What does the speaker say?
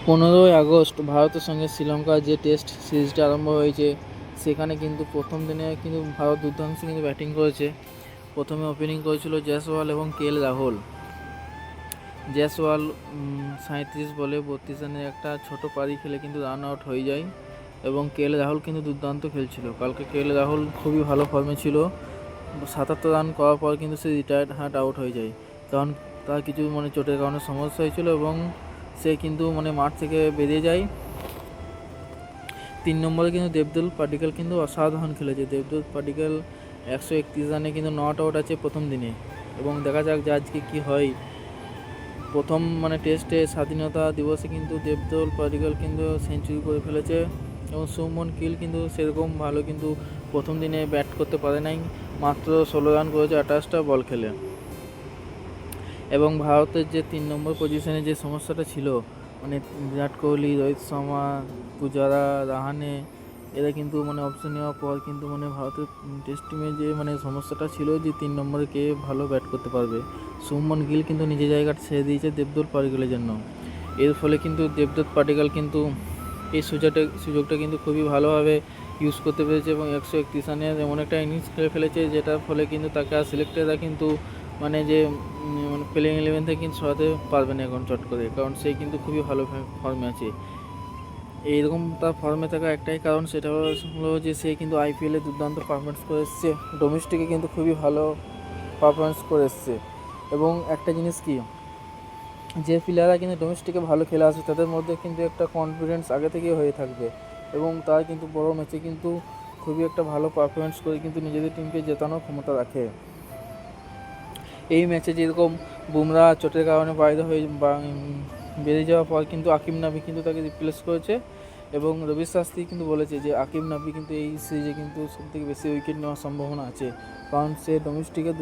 15ই August ভারতের সঙ্গে শ্রীলঙ্কার যে টেস্ট সিরিজটা আরম্ভ হয়েছে, সেখানে কিন্তু প্রথম দিনে কিন্তু ভারত দুর্দান্ত কিন্তু ব্যাটিং করেছে। প্রথমে ওপেনিং করেছিল জয়সওয়াল এবং রাহুল। জয়সওয়াল 37 বলে 32 রানের একটা ছোট পারি খেলে কিন্তু রান আউট হয়ে যায় এবং রাহুল কিন্তু দুর্দান্ত খেলছিল। কালকে রাহুল খুবই ভালো ফর্মে ছিল। 77 রান করার পর কিন্তু সে রিটায়ার্ড আউট হয়ে যায়, কারণ তার কিছু চোটের কারণে সমস্যা হয়েছিল এবং সে কিন্তু মাঠ থেকে বেরিয়ে যায়। 3 নম্বরে কিন্তু দেবদুল পাডিক্কল কিন্তু অসাধারণ খেলেছে। দেবদুল পাডিক্কল 131 রানে কিন্তু নট আউট আছে প্রথম দিনে, এবং দেখা যাক যে আজকে কী হয়। প্রথম টেস্টে স্বাধীনতা দিবসে কিন্তু দেবদুল পাডিক্কল কিন্তু সেঞ্চুরি করে ফেলেছে এবং শুভমন গিল কিন্তু সেরকম ভালো কিন্তু প্রথম দিনে ব্যাট করতে পারে নাই, মাত্র 16 রান করেছে 28টা বল খেলে। এবং ভারতের যে 3 নম্বর পজিশনে যে সমস্যাটা ছিল, বিরাট কোহলি, রোহিত শর্মা, পূজারা, রাহানে, এরা কিন্তু অপশন নেওয়ার পর কিন্তু ভারতের টেস্ট টিমে যে সমস্যাটা ছিল যে 3 নম্বরে কে ভালো ব্যাট করতে পারবে। শুভমন গিল কিন্তু নিজের জায়গাটা ছেড়ে দিয়েছে দেবদুল পাডিক্কলের জন্য। এর ফলে কিন্তু দেবদুল পাডিক্কল কিন্তু এই সুযোগটা কিন্তু খুবই ভালোভাবে ইউজ করতে পেরেছে এবং 131 রানের এমন একটা ইনিংস খেলে ফেলেছে, যেটার ফলে কিন্তু তাকে আর সিলেক্টেডরা কিন্তু যে প্লেইং 11 থেকে কিন্তু সরাতে পারবে না এখন চট করে, কারণ সে কিন্তু খুবই ভালো ফর্মে আছে। এইরকম তার ফর্মে থাকা একটাই কারণ, সেটা হলো যে সে কিন্তু আইপিএলে দুর্দান্ত পারফরমেন্স করে এসছে, ডোমেস্টিকে কিন্তু খুবই ভালো পারফরমেন্স করে এসছে। এবং একটা জিনিস কি, যে প্লেয়াররা কিন্তু ডোমেস্টিকে ভালো খেলে আসে তাদের মধ্যে কিন্তু একটা কনফিডেন্স আগে থেকেই হয়ে থাকবে, এবং তারা কিন্তু বড় ম্যাচে কিন্তু খুবই একটা ভালো পারফরমেন্স করে কিন্তু নিজেদের টিমকে জেতানোর ক্ষমতা রাখে। এই ম্যাচে যেরকম বুমরা চোটের কারণে বাইরে হয়ে বেরিয়ে যাওয়ার পর কিন্তু আকিব নাবি কিন্তু তাকে রিপ্লেস করেছে, এবং রবি শাস্ত্রী কিন্তু বলেছে যে আকিব নাবি কিন্তু এই সিরিজে কিন্তু সবথেকে বেশি উইকেট নেওয়ার সম্ভাবনা আছে, কারণ সে ডোমেস্টিকে